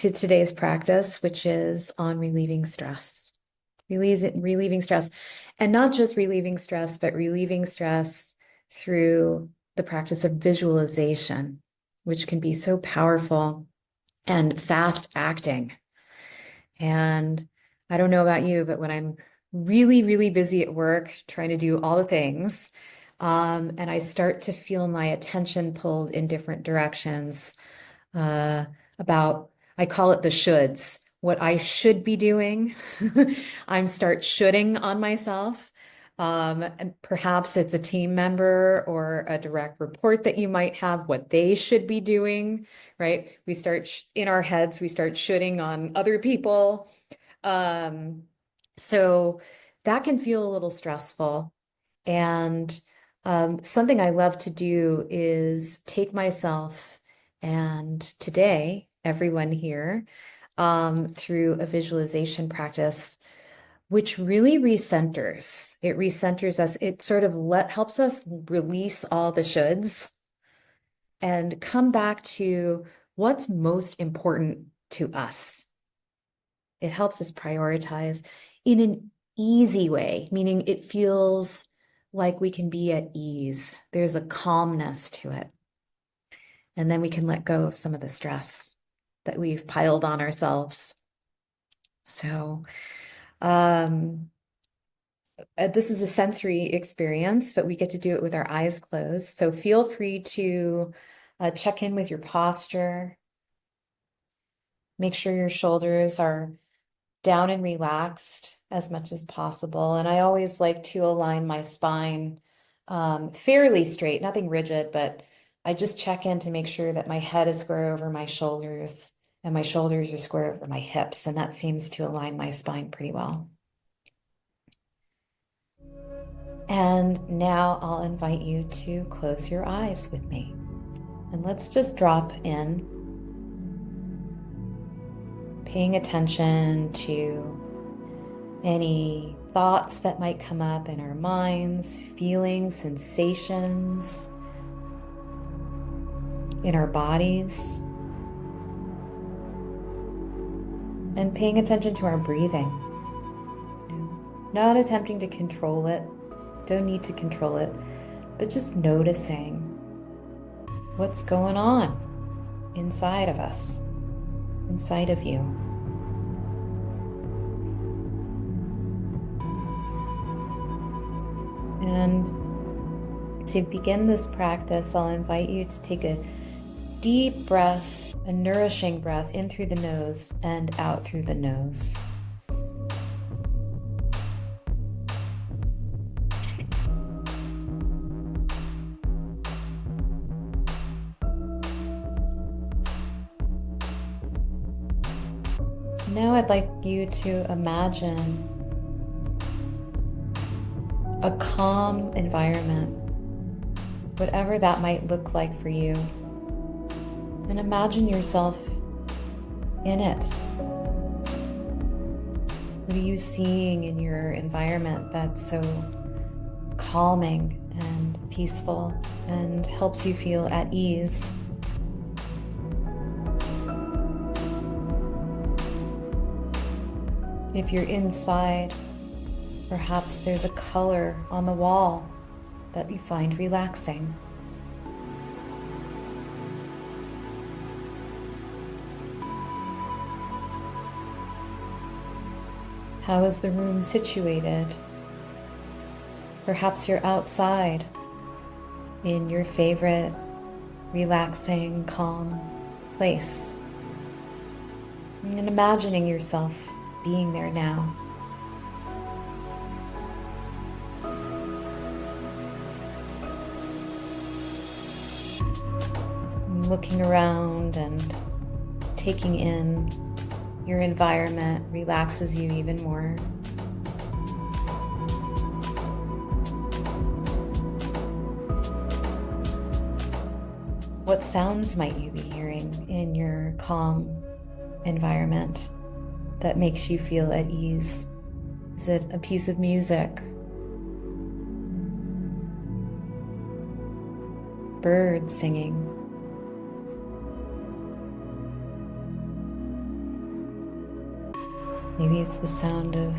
to today's practice, which is on relieving stress. Relieving stress, and not just relieving stress, but relieving stress through the practice of visualization, which can be so powerful and fast acting. And I don't know about you, but when I'm really, really busy at work, trying to do all the things, and I start to feel my attention pulled in different directions, uh, about, I call it the shoulds, what I should be doing. I'm start shoulding on myself. And perhaps it's a team member or a direct report that you might have, what they should be doing, right? We start in our heads, we start shoulding on other people. Um, so that can feel a little stressful. And something I love to do is take myself and today, everyone here, through a visualization practice, which really recenters. It recenters us. It sort of helps us release all the shoulds and come back to what's most important to us. It helps us prioritize in an easy way, meaning it feels like we can be at ease. There's a calmness to it. And then we can let go of some of the stress that we've piled on ourselves. So, this is a sensory experience, but we get to do it with our eyes closed. So feel free to check in with your posture. Make sure your shoulders are down and relaxed as much as possible. And I always like to align my spine fairly straight, nothing rigid, but I just check in to make sure that my head is square over my shoulders and my shoulders are square over my hips. And that seems to align my spine pretty well. And now I'll invite you to close your eyes with me. And let's just drop in, paying attention to any thoughts that might come up in our minds, feelings, sensations in our bodies, and paying attention to our breathing. Not attempting to control it, don't need to control it, but just noticing what's going on inside of us, inside of you. And to begin this practice, I'll invite you to take a deep breath, a nourishing breath in through the nose and out through the nose. Now I'd like you to imagine a calm environment, whatever that might look like for you. And imagine yourself in it. What are you seeing in your environment that's so calming and peaceful and helps you feel at ease? If you're inside, perhaps there's a color on the wall that you find relaxing. How is the room situated? Perhaps you're outside in your favorite, relaxing, calm place. And imagining yourself being there now. Looking around and taking in your environment relaxes you even more. What sounds might you be hearing in your calm environment that makes you feel at ease? Is it a piece of music? Birds singing? Maybe it's the sound of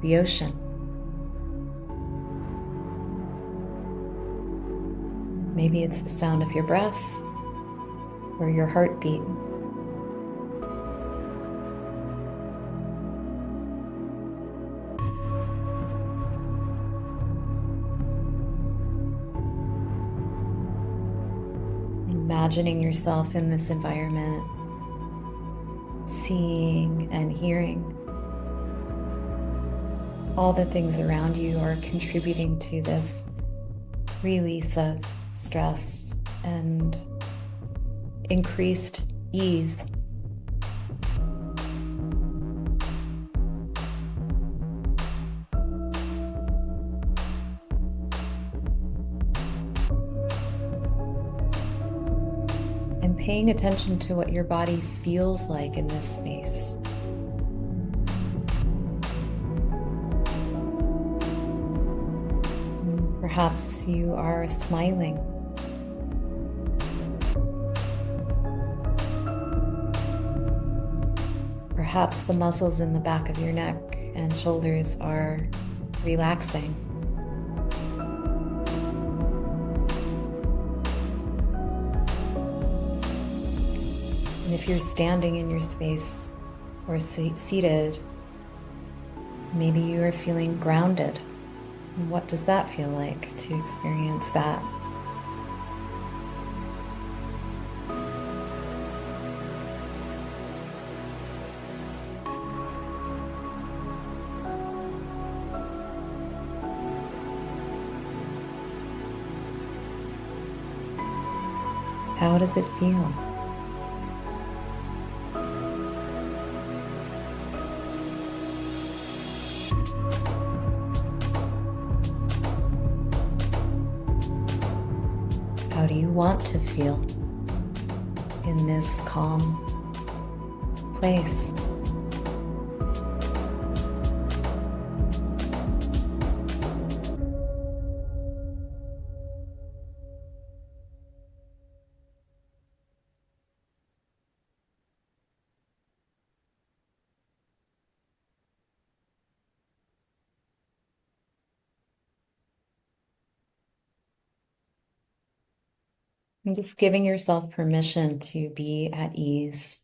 the ocean. Maybe it's the sound of your breath or your heartbeat. Imagining yourself in this environment, seeing and hearing all the things around you are contributing to this release of stress and increased ease. And paying attention to what your body feels like in this space. Perhaps you are smiling. Perhaps the muscles in the back of your neck and shoulders are relaxing. And if you're standing in your space or seated, maybe you are feeling grounded. And what does that feel like to experience that? How does it feel? How do you want to feel in this calm place? And just giving yourself permission to be at ease.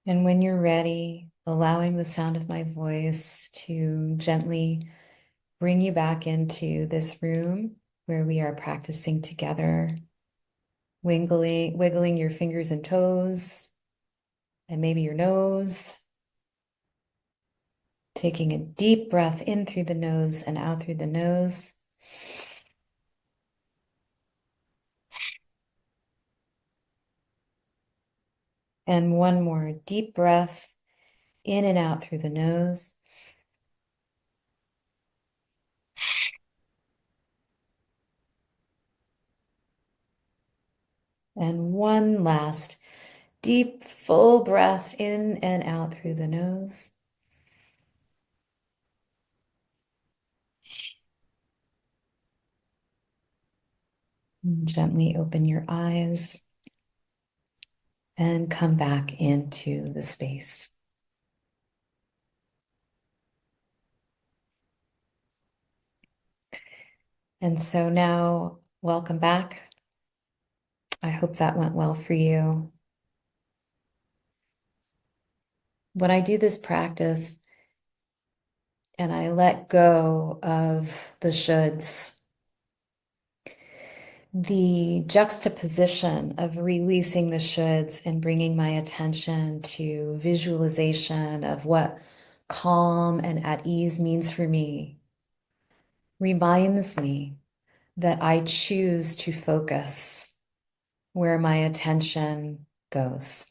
And when you're ready, allowing the sound of my voice to gently bring you back into this room where we are practicing together, wiggling your fingers and toes, and maybe your nose. Taking a deep breath in through the nose and out through the nose. And one more deep breath in and out through the nose. And one last deep, full breath in and out through the nose. And gently open your eyes and come back into the space. And so now, welcome back. I hope that went well for you. When I do this practice and I let go of the shoulds, the juxtaposition of releasing the shoulds and bringing my attention to visualization of what calm and at ease means for me reminds me that I choose to focus where my attention goes.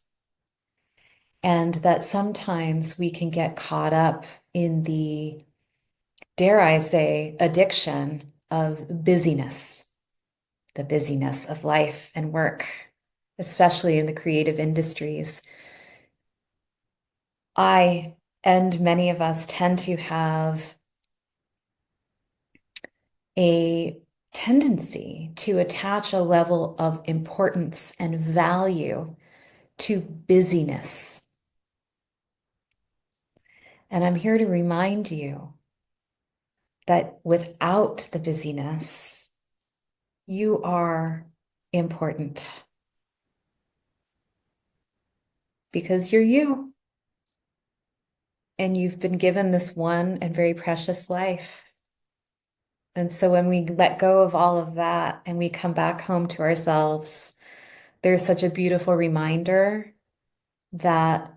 And that sometimes we can get caught up in the, dare I say, addiction of busyness. the busyness of life and work, especially in the creative industries. I and many of us tend to have a tendency to attach a level of importance and value to busyness. And I'm here to remind you that without the busyness, you are important because you're you and you've been given this one and very precious life. And so when we let go of all of that and we come back home to ourselves, there's such a beautiful reminder that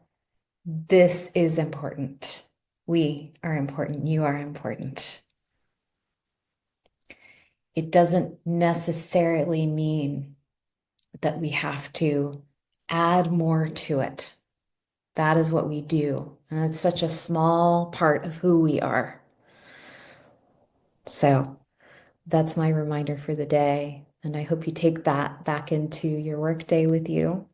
this is important. We are important. You are important. It doesn't necessarily mean that we have to add more to it. That is what we do. And it's such a small part of who we are. So that's my reminder for the day. And I hope you take that back into your work day with you.